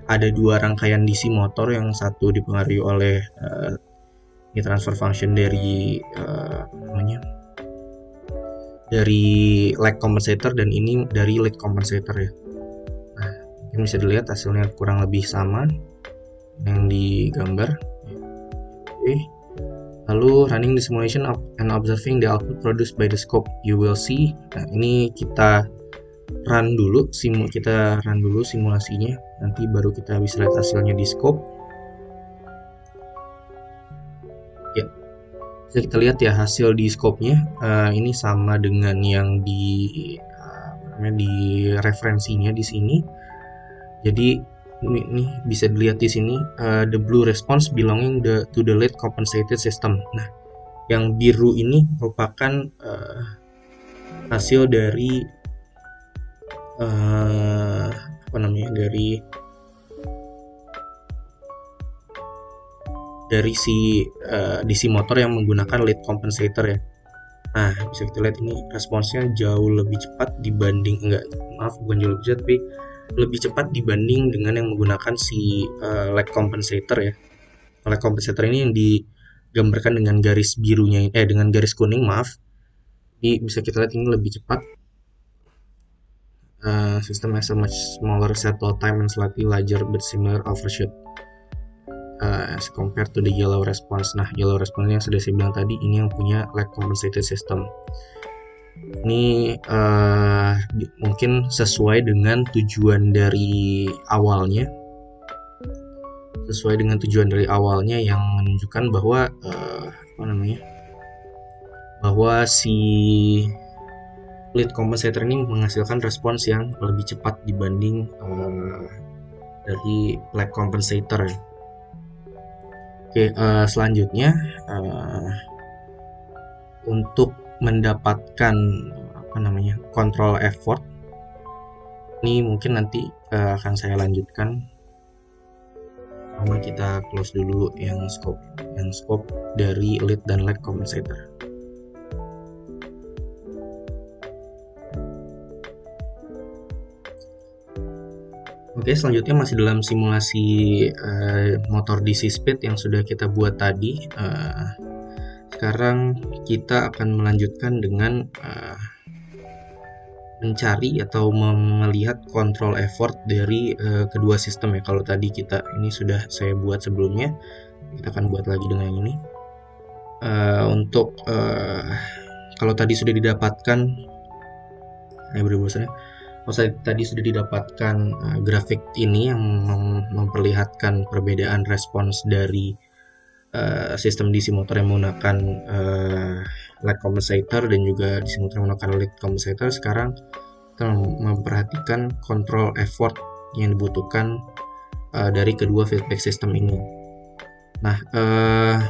ada dua rangkaian DC motor, yang satu dipengaruhi oleh transfer function dari dari lag compensator, dan ini dari lead compensator ya. Nah, ini bisa dilihat hasilnya kurang lebih sama yang digambar. Oke. Lalu running the simulation and observing the output produced by the scope, you will see. Nah, ini kita kita run dulu simulasinya, nanti baru kita bisa lihat hasilnya di scope. Ya, bisa kita lihat ya hasil di scope-nya ini sama dengan yang di referensinya di sini. Jadi ini bisa dilihat di sini, the blue response belonging to the late compensated system. Nah, yang biru ini merupakan hasil dari dari si DC motor yang menggunakan lead compensator ya. Nah, bisa kita lihat ini responsnya jauh lebih cepat dibanding bukan jauh lebih cepat, tapi lebih cepat dibanding dengan yang menggunakan si lag compensator ya. Lag compensator ini yang digambarkan dengan garis birunya, dengan garis kuning, maaf. Ini bisa kita lihat ini lebih cepat. System has a much smaller settle time and slightly larger but similar overshoot as compared to the yellow response. Nah, yellow response yang sudah saya bilang tadi, ini yang punya lag compensated system. Ini mungkin sesuai dengan tujuan dari awalnya, yang menunjukkan bahwa bahwa si lead compensator ini menghasilkan respons yang lebih cepat dibanding dari lag compensator. Oke, selanjutnya untuk mendapatkan control effort ini mungkin nanti akan saya lanjutkan. Pertama kita close dulu yang scope dari lead dan lag compensator. Oke, selanjutnya masih dalam simulasi motor DC speed yang sudah kita buat tadi. Sekarang kita akan melanjutkan dengan mencari atau melihat control effort dari kedua sistem ya. Kalau tadi ini sudah saya buat sebelumnya, kita akan buat lagi dengan yang ini. Untuk kalau tadi sudah didapatkan, tadi sudah didapatkan grafik ini yang memperlihatkan perbedaan respons dari sistem DC motor yang menggunakan lag compensator dan juga DC motor yang menggunakan lead compensator. Sekarang kita memperhatikan control effort yang dibutuhkan dari kedua feedback system ini. Nah,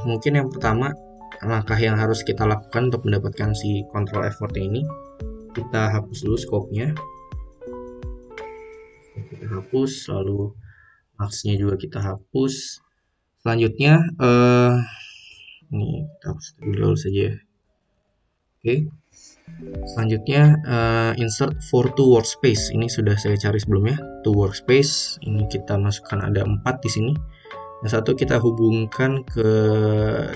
mungkin yang pertama, langkah yang harus kita lakukan untuk mendapatkan si control effort ini, kita hapus dulu scope-nya. Kita hapus, lalu max-nya juga kita hapus. Selanjutnya ini kita hapus dulu saja. Oke. Selanjutnya insert for to workspace. Ini sudah saya cari sebelumnya, to workspace. Ini kita masukkan ada 4 di sini. Yang satu kita hubungkan ke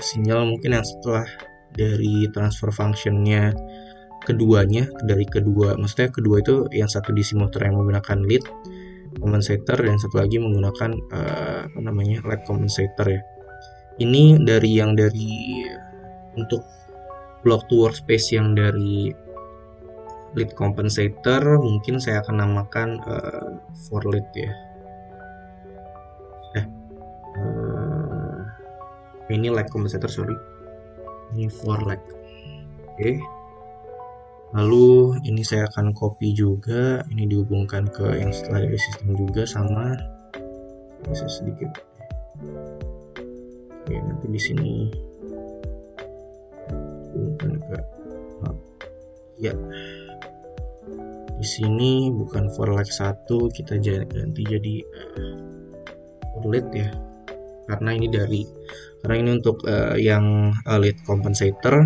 sinyal mungkin yang setelah dari transfer functionnya maksudnya kedua itu yang satu DC motor yang menggunakan lead compensator dan satu lagi menggunakan lag compensator ya. Ini dari untuk block to workspace yang dari lead compensator mungkin saya akan namakan for lead ya. Ini lag compensator, ini for lag. Oke. Lalu ini saya akan copy juga, ini dihubungkan ke yang setelah dari sistem juga sama. Bisa sedikit. Oke, nanti di sini hubungkan ke ya. Di sini bukan for lag 1, kita ganti jadi for lead ya. Karena ini untuk yang lead compensator.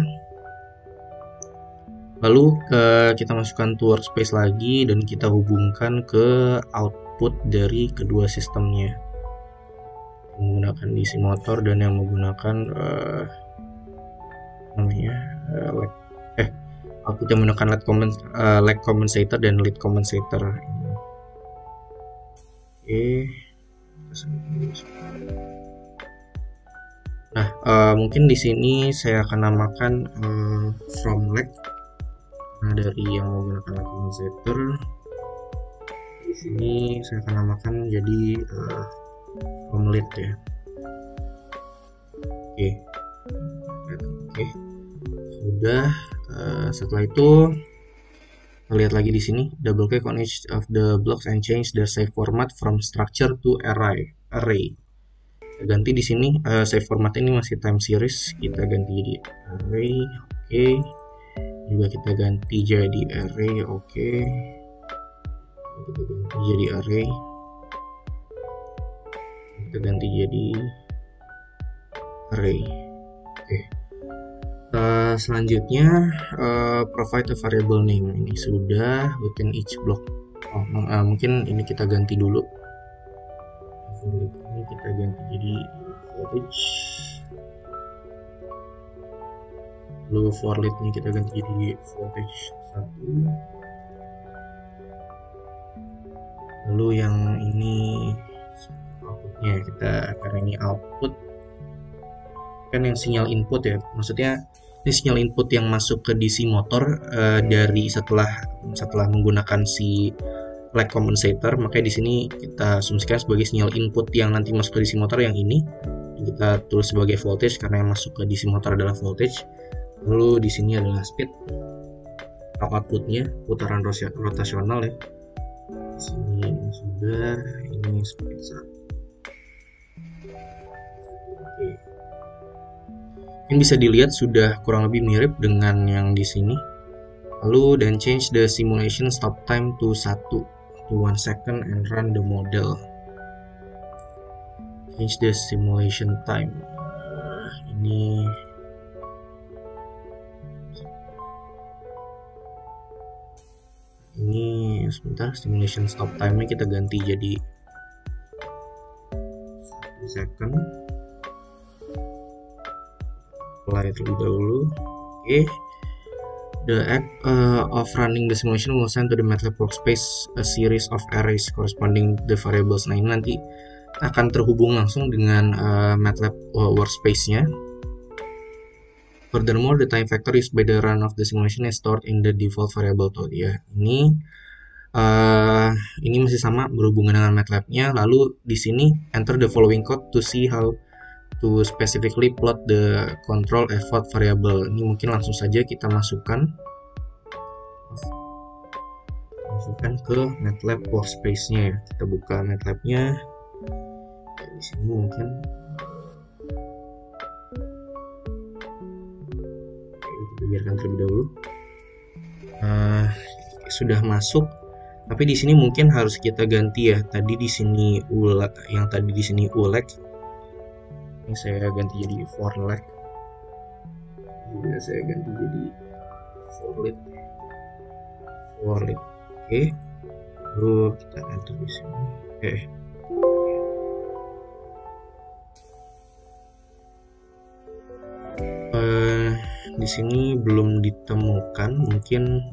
Lalu kita masukkan to workspace lagi dan kita hubungkan ke output dari kedua sistemnya, menggunakan DC motor dan yang menggunakan output yang menggunakan lag compensator dan lead compensator. Oke. Nah, mungkin di sini saya akan namakan from lag. Nah, dari yang menggunakan lag compensator Di sini saya akan namakan jadi from lead ya. Oke. Oke. Sudah. Setelah itu kita lihat lagi di sini, double click on each of the blocks and change the save format from structure to array. Kita ganti di sini save format ini masih time series, kita ganti jadi array. Oke. Juga kita ganti jadi array. Oke. Kita ganti jadi array. Kita ganti jadi array. Oke. Selanjutnya provide a variable name. Ini sudah within each block. Mungkin ini kita ganti dulu. Ini kita ganti jadi voltage. Lalu for lead ini kita ganti jadi voltage 1. Lalu yang ini outputnya kita, karena ini output kan yang sinyal input ya, maksudnya ini sinyal input yang masuk ke DC motor dari setelah menggunakan si lag compensator, makanya di sini kita asumsikan sebagai sinyal input yang nanti masuk ke DC motor yang ini, kita tulis sebagai voltage karena yang masuk ke DC motor adalah voltage. Lalu di sini adalah speed outputnya, putaran rotasional ya. Di sini sudah, ini speed 1. Oke. Ini bisa dilihat sudah kurang lebih mirip dengan yang di sini. Lalu dan change the simulation stop time to 1 second and run the model. Change the simulation time. Ini sebentar, simulation stop time-nya kita ganti jadi 1 second. Apply terlebih dahulu. Oke. The act of running the simulation will send to the MATLAB workspace a series of arrays corresponding to the variables. Nah, ini nanti akan terhubung langsung dengan MATLAB workspace-nya. Furthermore, the time factor used by the run of the simulation is stored in the default variable to. Ya, ini masih sama berhubungan dengan MATLAB-nya. Lalu di sini enter the following code to see how to specifically plot the control effort variable. Ini mungkin langsung saja kita masukkan ke MATLAB workspace-nya ya. Kita buka MATLAB-nya. Di sini mungkin kita biarkan terlebih dahulu. Sudah masuk, tapi di sini mungkin harus kita ganti ya. Tadi di sini yang tadi di sini uleg. Ini saya ganti jadi for lag. Juga saya ganti jadi for lead. Oke. Lalu kita enter di sini. Oke. Di sini belum ditemukan, mungkin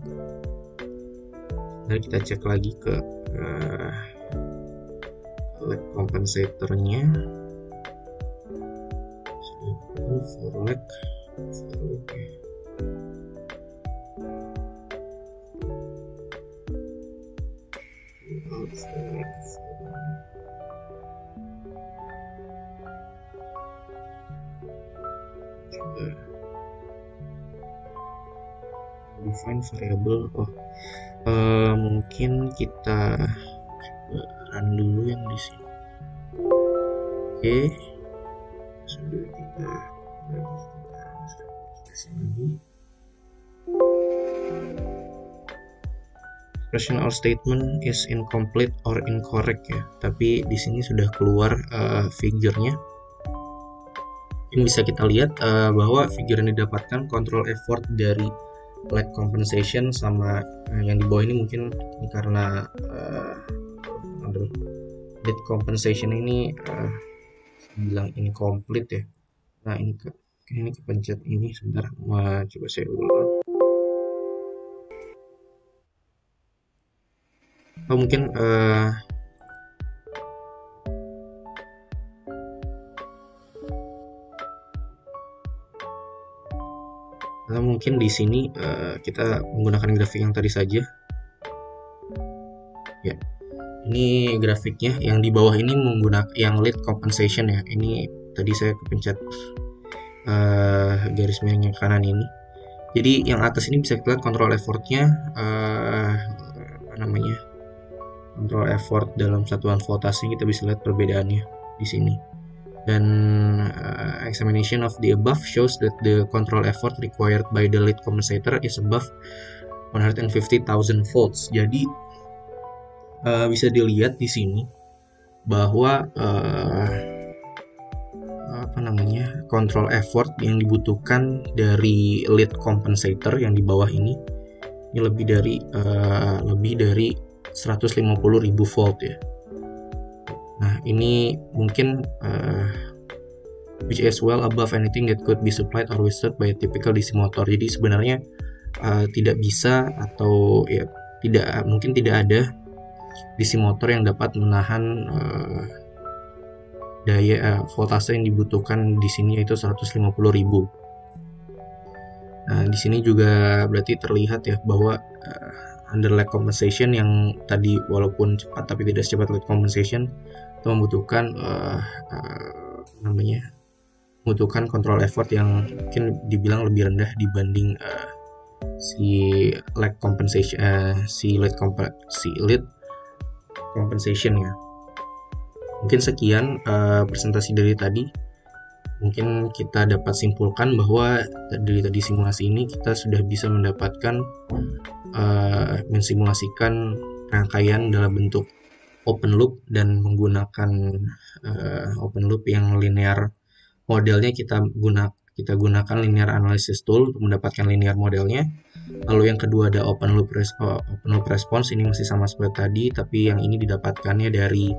nanti kita cek lagi ke lag compensatornya. For lag. Define variable. Mungkin kita coba run dulu yang di sini. Oke. Sudah kita lagi. Expression or statement is incomplete or incorrect ya. Tapi di sini sudah keluar figure-nya. Ini bisa kita lihat bahwa figure yang didapatkan control effort dari lag compensation sama yang di bawah ini mungkin ini karena lead compensation ini bilang incomplete ya. Nah, ini kepencet ini sebentar, coba saya ulang. Mungkin atau mungkin di sini kita menggunakan grafik yang tadi saja ya. Ini grafiknya, yang di bawah ini menggunakan yang lead compensation ya. Ini tadi saya kepencet garis merah yang kanan ini. Jadi yang atas ini bisa kita lihat control effortnya, apa namanya, control effort dalam satuan voltase, kita bisa lihat perbedaannya di sini. Dan examination of the above shows that the control effort required by the lead compensator is above 150,000 volts. Jadi bisa dilihat di sini bahwa control effort yang dibutuhkan dari lead compensator yang di bawah ini lebih dari 150.000 volt ya. Nah, ini mungkin which is well above anything that could be supplied or withstood by a typical DC motor. Jadi sebenarnya tidak bisa, atau ya mungkin tidak ada DC motor yang dapat menahan daya voltase yang dibutuhkan di sini, yaitu 150.000. Nah, di sini juga berarti terlihat ya bahwa under lag compensation yang tadi walaupun cepat tapi tidak secepat lead compensation, itu membutuhkan membutuhkan control effort yang mungkin dibilang lebih rendah dibanding si lead compensation, lead compensation ya. Mungkin sekian presentasi dari tadi. Mungkin kita dapat simpulkan bahwa dari tadi simulasi ini kita sudah bisa mendapatkan mensimulasikan rangkaian dalam bentuk open loop dan menggunakan open loop yang linear. Modelnya kita gunakan linear analysis tool untuk mendapatkan linear modelnya. Lalu yang kedua ada open loop response, ini masih sama seperti tadi, tapi yang ini didapatkannya dari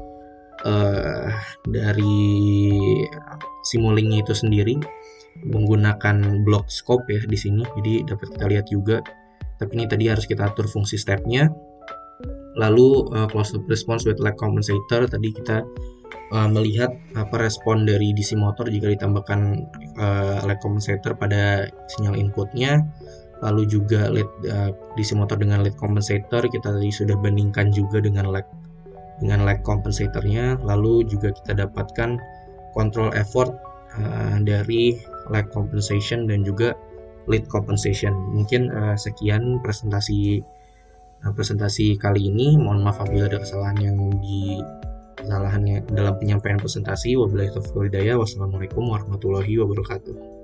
Simulink-nya itu sendiri menggunakan block scope ya di sini. Jadi dapat kita lihat juga, tapi ini tadi harus kita atur fungsi stepnya. Lalu closed loop response with lag compensator, tadi kita melihat apa respon dari DC motor jika ditambahkan lag compensator pada sinyal inputnya. Lalu juga DC motor dengan lead compensator kita tadi sudah bandingkan juga dengan lag compensatornya. Lalu juga kita dapatkan control effort dari lag compensation dan juga lead compensation. Mungkin sekian presentasi kali ini. Mohon maaf apabila ada kesalahan dalam penyampaian presentasi. Wabillahi taufiq wal hidayah. Wassalamualaikum warahmatullahi wabarakatuh.